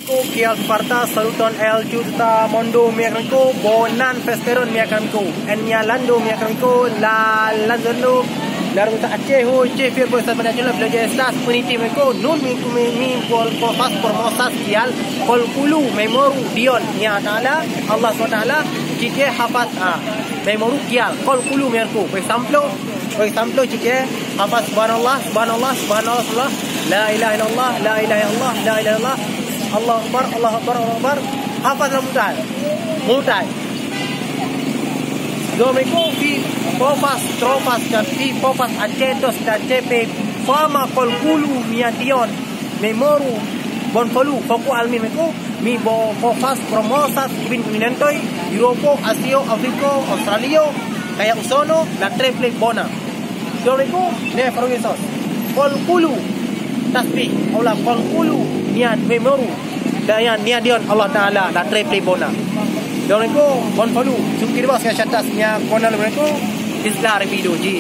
Kial Sparta saluton el justa mondo miakanko bonan festeron miakanko enya lando miakanko la lando laru ta Aceh ho che fir bo sta manajul belajar estas puniti meko nun mi pol pas por mosas kial kol kulu memoru dion nya taala Allah SWT jike hafaz memoru kial kol kulu mianko por example jike hafaz subhanallah la ilaha illallah la ilaha illallah la ilaha illallah Allah Akbar, Allah Akbar, Allah Akbar. Hafazlah mudah. Domeko fi popas tropas dan fi popas acetos dan cepe fama kolkulu miation memoru bon polu foku almi meko mi bo popas promosas bin minentoi Europo, Asio, Afriko, Australio kayak usono la triple bona. Domeko ne progresos. Kolkulu tasbih Allah kolkulu niat memoru dan niat dion Allah Taala la triple bona. Domeko bon polu sukir bos ya chatasnya konal mereka islah video ji.